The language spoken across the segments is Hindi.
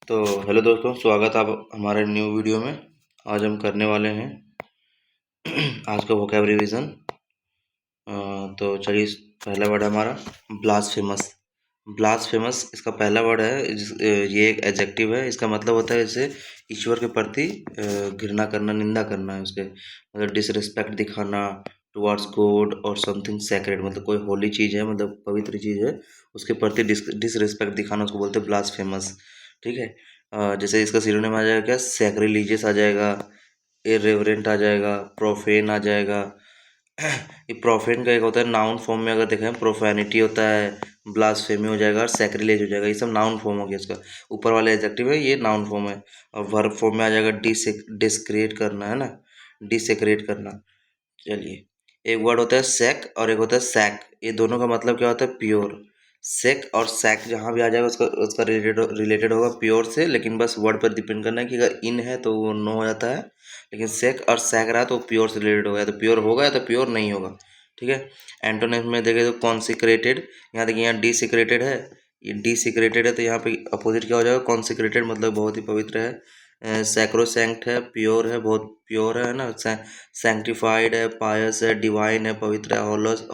तो हेलो दोस्तों, स्वागत आप हमारे न्यू वीडियो में। आज हम करने वाले हैं आज का वोकैब रिवीजन। तो चलिए, पहला वर्ड है हमारा ब्लास्फेमस। ब्लास्फेमस इसका पहला वर्ड है। ये एक एडजेक्टिव है। इसका मतलब होता है जैसे ईश्वर के प्रति घृणा करना, निंदा करना है उसके, मतलब डिसरिस्पेक्ट दिखाना टुवर्ड्स गॉड और समथिंग सैक्रेड, मतलब कोई होली चीज़ है, मतलब पवित्र चीज़ है, उसके प्रति डिसरिस्पेक्ट दिखाना, उसको बोलते हैं ब्लास्फेमस। ठीक है। जैसे इसका सिनोनिम आ जाएगा क्या, सैक्रिलीजियस आ जाएगा, इर्रेवरेंट आ जाएगा, प्रोफेन आ जाएगा। ये प्रोफेन का एक होता है नाउन फॉर्म में, अगर देखें प्रोफेनिटी होता है, ब्लास्फेमी हो जाएगा और सैक्रिलेज हो जाएगा। ये सब नाउन फॉर्म हो गया इसका। ऊपर वाला एडजेक्टिव है, ये नाउन फॉर्म है। और वर्ब फॉर्म में आ जाएगा डिसक्रिएट करना, है ना, डिसेक्रेट करना। चलिए, एक वर्ड होता है सेक और एक होता है सैक। ये दोनों का मतलब क्या होता है, प्योर। सेक और सैक जहाँ भी आ जाएगा उसका उसका रिलेटेड होगा प्योर से, लेकिन बस वर्ड पर डिपेंड करना है कि अगर इन है तो वो नो हो जाता है, लेकिन सेक और सैक रहा तो प्योर से रिलेटेड होगा, या तो प्योर होगा या तो प्योर नहीं होगा। ठीक है। एंटोनिम में देखें तो कॉन्सिक्रेटेड। यहाँ देखिए, यहाँ डिसिक्रेटेड है, ये डिसिक्रेटेड है, तो यहाँ पे अपोजिट क्या हो जाएगा, कॉन्सिक्रेटेड, मतलब बहुत ही पवित्र है। सैक्रोसैंक्ट है, प्योर है, बहुत प्योर है ना। सैंक्टिफाइड है, पायस है, डिवाइन है, पवित्र है,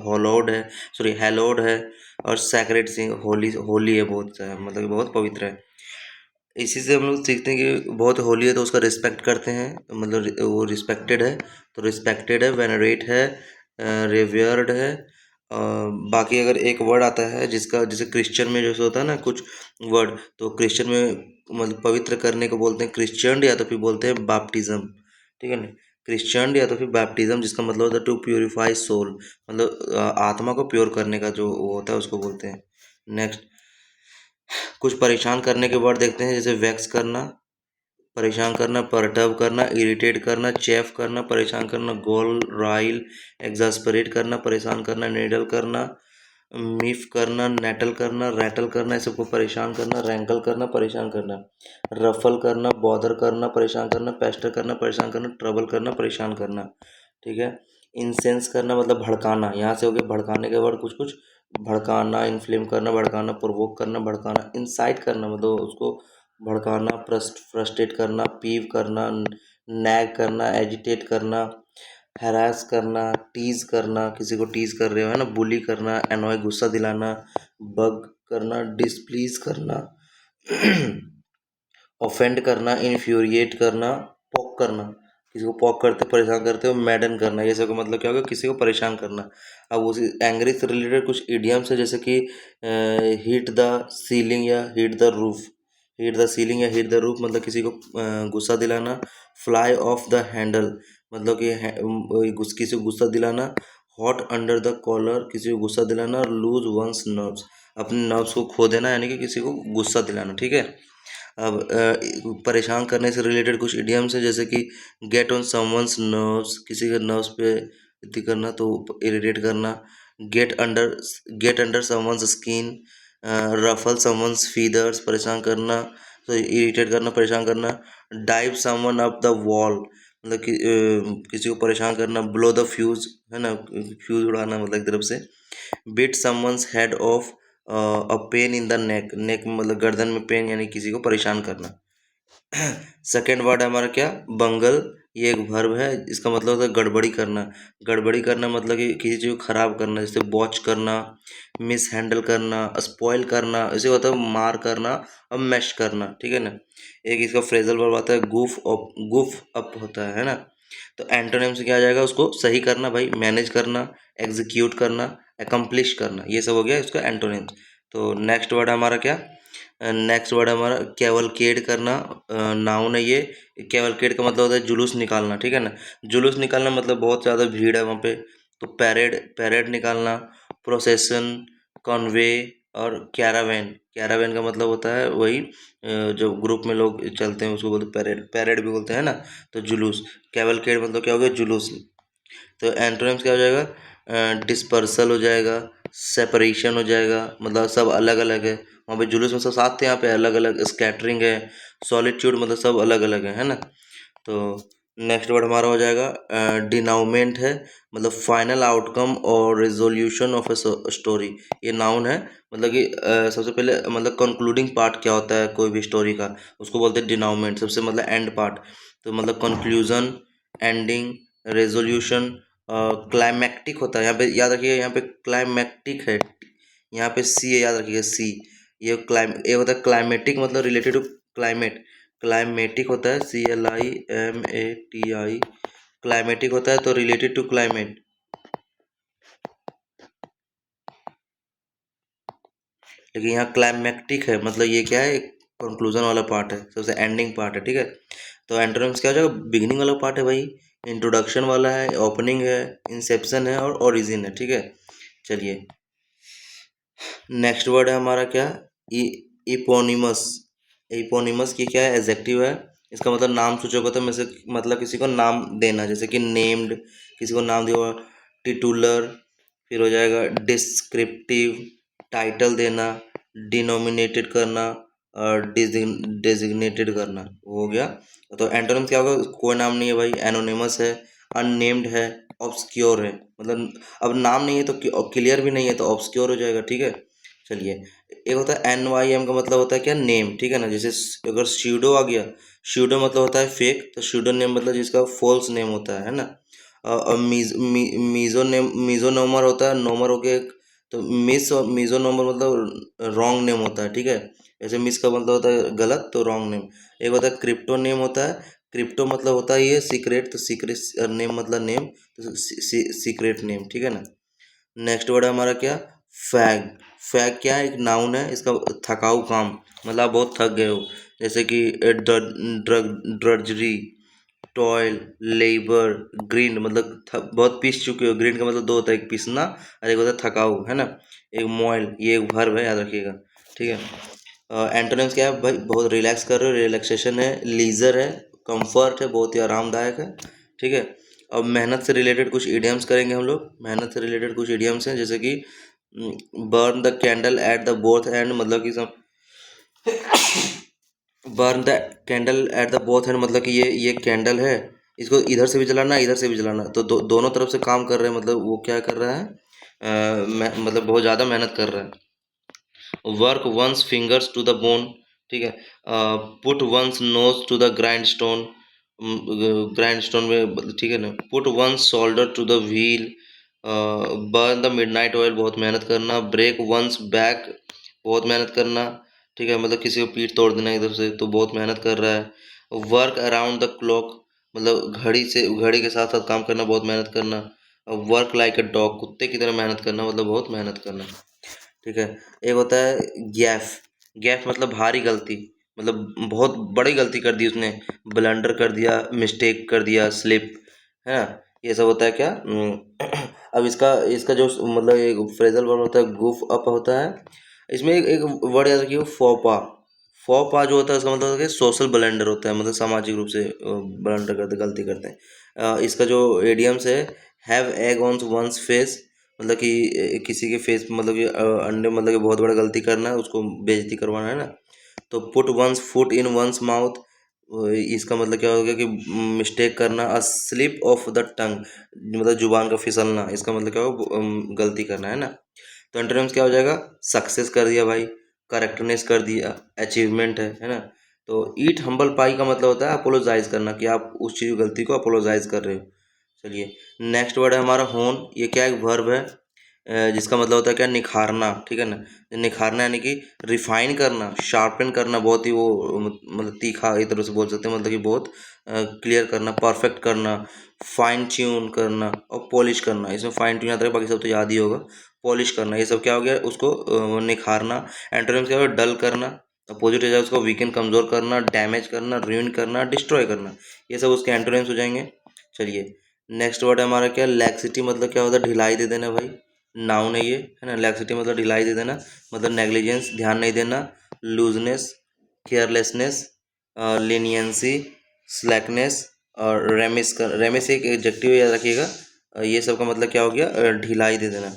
हॉलोड है, सॉरी हैलोड है। और सैक्रेड सिंह, होली होली है, बहुत मतलब बहुत पवित्र है। इसी से हम लोग सीखते हैं कि बहुत होली है तो उसका रिस्पेक्ट करते हैं, मतलब वो रिस्पेक्टेड है, तो रिस्पेक्टेड है, वेनरेट है, रिवेयर्ड है। बाकी अगर एक वर्ड आता है जिसका, जैसे क्रिश्चियन में जैसे होता है ना कुछ वर्ड, तो क्रिश्चियन में मतलब पवित्र करने को बोलते हैं क्रिश्चियन, या तो फिर बोलते हैं बैप्टिज्म। ठीक है ना, क्रिश्चियन या तो फिर बैप्टिज्म, जिसका मतलब होता है टू प्योरीफाई सोल, मतलब आत्मा को प्योर करने का जो वो होता है उसको बोलते हैं। नेक्स्ट, कुछ परेशान करने के वर्ड देखते हैं, जैसे वैक्स करना, परेशान करना, परटर्ब करना, इरिटेट करना, चेफ करना, परेशान करना, गोल राइल, एग्जास्परेट करना, परेशान करना, निडल करना, मीफ करना, नेटल करना, रैटल करना, इस सबको परेशान करना, रैंकल करना, परेशान करना, रफल करना, बॉदर करना, परेशान करना, पेस्टर करना, परेशान करना, ट्रबल करना, परेशान करना। ठीक है। इंसेंस करना मतलब भड़काना, यहाँ से हो गया भड़काने के वर्ड कुछ कुछ। भड़काना, इन्फ्लेम करना, भड़काना, प्रोवोक करना, भड़काना, इंसाइट करना, मतलब उसको भड़काना, फ्रस्ट्रेट करना, पीव करना, नैग करना, एजिटेट करना, हैरास करना, टीज करना, किसी को टीज कर रहे हो, है ना, बुली करना, एनॉय गुस्सा दिलाना, बग करना, डिसप्लीज करना, ऑफेंड करना, इन्फ्यूरिएट करना, पॉक करना, किसी को पॉक करते परेशान करते हो, मैडन करना, ये सब का मतलब क्या होगा, किसी को परेशान करना। अब उसी एंग्री से रिलेटेड कुछ इडियम्स है, जैसे कि हीट द सीलिंग या heat the roof. Heat the ceiling या हीट द रूफ मतलब किसी को गुस्सा दिलाना। फ्लाई ऑफ द हैंडल मतलब कि किसी को गुस्सा दिलाना। हॉट अंडर द कॉलर, किसी को गुस्सा दिलाना। और लूज वंस नर्व्स, अपने नर्व्स को खो देना, यानी कि किसी को गुस्सा दिलाना। ठीक है। अब परेशान करने से रिलेटेड कुछ इडियम्स है, जैसे कि गेट ऑन समवंस नर्व्स, किसी के नर्व्स पे इति करना, तो इरिटेट करना। Get under get under someone's skin, ruffle someone's feathers, परेशान करना, तो इरिटेट करना, परेशान करना। Drive someone up the wall मतलब कि किसी को परेशान करना। ब्लो द फ्यूज, है ना, फ्यूज उड़ाना मतलब एक तरफ से। Beat someone's head off, a pain in the neck, neck मतलब गर्दन में पेन, यानी किसी को परेशान करना। सेकेंड वर्ड है हमारा क्या, बंगल। ये एक वर्ब है, इसका मतलब होता है गड़बड़ी करना। गड़बड़ी करना मतलब कि किसी चीज़ को खराब करना, जैसे बॉच करना, मिस हैंडल करना, स्पॉइल करना, इसे होता है मार करना और मैश करना। ठीक है ना। एक इसका फ्रेजल वर्ब आता है गुफ अप होता है ना। तो एंटोनिम से क्या आ जाएगा, उसको सही करना भाई, मैनेज करना, एग्जीक्यूट करना, एकम्प्लिश करना, ये सब हो गया इसका एंटोनिम। तो नेक्स्ट वर्ड हमारा क्या, नेक्स्ट वर्ड हमारा कैवलकेड करना, नाउन है ये। कैवलकेड का मतलब होता है जुलूस निकालना। ठीक है ना। जुलूस निकालना मतलब बहुत ज़्यादा भीड़ है वहाँ पे, तो पैरेड पैरेड निकालना। प्रोसेशन, कॉन्वे और कैरावैन। कैरावैन का मतलब होता है वही जो ग्रुप में लोग चलते हैं उसको बोलते हैं पैरेड, पैरेड भी बोलते हैं ना। तो जुलूस, कैवलकेड मतलब क्या हो गया, जुलूस। तो एंटोनिम्स क्या हो जाएगा, डिस्पर्सल हो जाएगा, सेपरेशन हो जाएगा, मतलब सब अलग अलग है। वहाँ पे जुलूस में सब साथ थे, यहाँ पे अलग अलग। स्कैटरिंग है, सॉलिट्यूड मतलब सब अलग अलग है ना। तो नेक्स्ट वर्ड हमारा हो जाएगा डिनाउमेंट है, मतलब फाइनल आउटकम और रिजोल्यूशन ऑफ ए स्टोरी। ये नाउन है, मतलब कि सबसे पहले मतलब कंक्लूडिंग पार्ट क्या होता है कोई भी स्टोरी का, उसको बोलते हैं डिनाउमेंट। सबसे मतलब एंड पार्ट, तो मतलब कंक्लूजन, एंडिंग, रेजोल्यूशन, क्लाइमैक्टिक होता है। यहाँ पे याद रखिएगा, यहाँ पे क्लाइमैक्टिक है, यहाँ पे सी है, याद रखिएगा सी। ये होता है क्लाइमेटिक, मतलब रिलेटेड टू क्लाइमेट। क्लाइमेटिक होता है CLIMATI, क्लाइमेटिक होता है तो रिलेटेड टू क्लाइमेट। लेकिन यहाँ क्लाइमेक्टिक है, मतलब ये क्या है, कंक्लूजन वाला पार्ट है, सबसे एंडिंग पार्ट है, ठीक है। तो एंटोनिम्स क्या हो जाएगा, बिगिनिंग वाला पार्ट है भाई, इंट्रोडक्शन वाला है, ओपनिंग है, इंसेप्शन है और ओरिजिन है, ठीक है। चलिए नेक्स्ट वर्ड है हमारा क्या, इपोनिमस। इपोनिमस की क्या है, एडजेक्टिव है। इसका मतलब नाम सूचक होता है, में से मतलब किसी को नाम देना, जैसे कि नेम्ड, किसी को नाम दिया, टिटुलर, फिर हो जाएगा डिस्क्रिप्टिव, टाइटल देना, डिनोमिनेटेड करना और डेजिग्नेटेड करना, हो गया। तो एंटोनिम्स क्या होगा, कोई नाम नहीं है भाई, एनोनिमस है, अननेम्ड है, ऑब्सक्योर है, मतलब अब नाम नहीं है तो क्लियर भी नहीं है तो ऑब्सक्योर हो जाएगा, ठीक है। चलिए एक होता है NYM का मतलब होता है क्या, नेम, ठीक है ना। जैसे अगर स्यूडो आ गया, स्यूडो मतलब होता है फेक, तो स्यूडो नेम मतलब जिसका फॉल्स नेम होता है ना। और मीजो नेम, मीजोनोमर होता है, नोमर हो गया एक, तो मिस और मीजोनोमर मतलब रॉन्ग नेम होता है, ठीक है। जैसे मिस का मतलब होता है गलत, तो रॉन्ग नेम। एक होता है क्रिप्टो नेम होता है, क्रिप्टो मतलब होता है ये सीक्रेट, तो सीक्रेट नेम मतलब नेम, तो सीक्रेट नेम, ठीक है ना। नेक्स्ट वर्ड है हमारा क्या, फैग। फैग क्या है, एक नाउन है, इसका थकाऊ काम, मतलब आप बहुत थक गए हो, जैसे कि ड्रजरी, टॉयल, लेबर, ग्रीन मतलब बहुत पीस चुके हो। ग्रीन का मतलब दो होता है, एक पीसना और एक होता है थकाऊ, है ना। एक मोइल, ये एक वर्ब है, याद रखिएगा, ठीक है। एंटोनिम्स क्या है भाई, बहुत रिलैक्स कर रहे हो, रिलैक्सेशन है, लीजर है, कंफर्ट है, बहुत ही आरामदायक है, ठीक है। अब मेहनत से रिलेटेड कुछ इडियम्स करेंगे हम लोग, मेहनत से रिलेटेड कुछ इडियम्स हैं, जैसे कि burn the candle at the both and, मतलब कि सब burn the candle at the both and, मतलब कि ये कैंडल है, इसको इधर से भी जलाना इधर से भी जलाना, तो दोनों तरफ से काम कर रहे हैं, मतलब वो क्या कर रहा है, मतलब बहुत ज़्यादा मेहनत कर रहा है। Work one's fingers to the bone, ठीक है। Put one's nose to the grindstone, grindstone में, ठीक है ना। Put one's shoulder to the wheel, burn the midnight oil, बहुत मेहनत करना। ब्रेक वंस बैक, बहुत मेहनत करना, ठीक है, मतलब किसी को पीठ तोड़ देना इधर से, तो बहुत मेहनत कर रहा है। वर्क अराउंड द क्लॉक, मतलब घड़ी के साथ साथ काम करना, बहुत मेहनत करना। वर्क लाइक अ डॉग, कुत्ते की तरह मेहनत करना, मतलब बहुत मेहनत करना, ठीक है। एक होता है गैफ। गैफ मतलब भारी गलती, मतलब बहुत बड़ी गलती कर दी उसने, ब्लंडर कर दिया, मिस्टेक कर दिया, स्लिप, है ना। ये सब होता है क्या, अब इसका इसका जो मतलब एक फ्रेजल वर्ब होता है, गुफ अप होता है। इसमें एक वर्ड याद रखिए, फोपा। फोपा जो होता है उसका मतलब होता है कि सोशल ब्लंडर होता है, मतलब सामाजिक रूप से ब्लंडर करते, गलती करते हैं। इसका जो एडियम्स है, have egg on one's face, मतलब कि किसी के फेस, मतलब कि अंडे, मतलब कि बहुत बड़ा गलती करना है, उसको बेइज्जती करवाना है ना। तो put one's foot in one's mouth, इसका मतलब क्या हो गया कि मिस्टेक करना। A slip of the tongue, मतलब जुबान का फिसलना, इसका मतलब क्या हो, गलती करना, है ना। तो एंटोनिम्स क्या हो जाएगा, सक्सेस कर दिया भाई, करेक्टनेस कर दिया, अचीवमेंट है ना। तो ईट हम्बल पाई का मतलब होता है अपोलोजाइज करना, कि आप उस चीज़ गलती को अपोलोजाइज कर रहे हो। चलिए नेक्स्ट वर्ड है हमारा होन। ये क्या एक वर्ब है, जिसका मतलब होता है क्या, निखारना, ठीक है ना। निखारना यानी कि रिफाइन करना, शार्पन करना, बहुत ही वो मतलब तीखा, एक तरह से बोल सकते हैं, मतलब कि बहुत क्लियर करना, परफेक्ट करना, फाइन ट्यून करना और पॉलिश करना। इसमें फाइन ट्यून याद रहे, बाकी सब तो याद ही होगा। पॉलिश करना, ये सब क्या हो गया, उसको निखारना। एंटोनिम्स क्या हो गया, डल करना, अपोजिट हो जाए उसको, वीकेंड, कमज़ोर करना, डैमेज करना, ruin करना, डिस्ट्रॉय करना, ये सब उसके एंटोनिम्स हो जाएंगे। चलिए नेक्स्ट वर्ड है हमारा क्या, लैक्सिटी, मतलब क्या होता है, ढिलाई दे देना भाई, नाउन है ये, है ना। लैक्सिटी मतलब ढिलाई दे देना, मतलब नेग्लिजेंस, ध्यान नहीं देना, लूजनेस, केयरलेसनेस, लीनियंसी, स्लैकनेस और रेमिस एक एडजेक्टिव याद रखिएगा। ये सब का मतलब क्या हो गया, ढिलाई दे देना।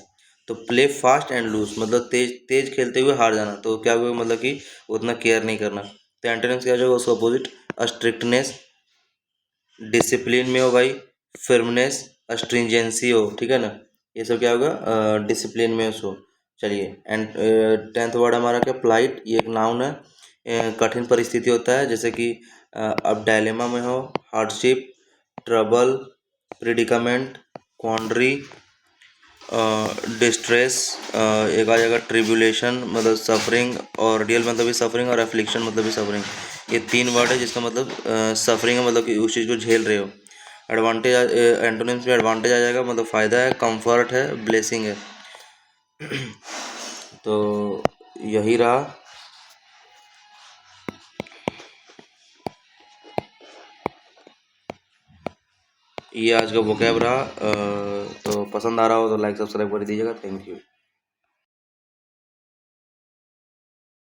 तो प्ले फास्ट एंड लूज, मतलब तेज तेज खेलते हुए हार जाना, तो क्या हुआ, मतलब कि उतना केयर नहीं करना। तो एंटोनिम्स क्या हो जाएगा, उसका अपोजिट, स्ट्रिक्टनेस, डिसिप्लिन में हो भाई, फिर्मनेस, स्ट्रिंजेंसी हो, ठीक है ना, ये सब क्या होगा, डिसिप्लिन में उसको। चलिए, एंड 10th वर्ड हमारा क्या, प्लाइट, ये एक नाउन है। कठिन परिस्थिति होता है, जैसे कि अब डायलेमा में हो, हार्डशिप, ट्रबल, प्रिडिकामेंट, क्वांड्री, डिस्ट्रेस, एक आ जाएगा ट्रिब्यूलेशन मतलब सफरिंग, और रियल मतलब भी सफरिंग, और एफ्लिक्शन मतलब भी सफरिंग। ये 3 वर्ड है जिसका मतलब सफरिंग है, मतलब कि उस चीज़ को झेल रहे हो। एडवांटेज, एंटोनिम्स में एडवांटेज आ जाएगा, मतलब फ़ायदा है, कंफर्ट है, ब्लेसिंग है। तो यही रहा। ये आज का वोकैब रहा। तो पसंद आ रहा हो तो लाइक सब्सक्राइब कर दीजिएगा। Thank you.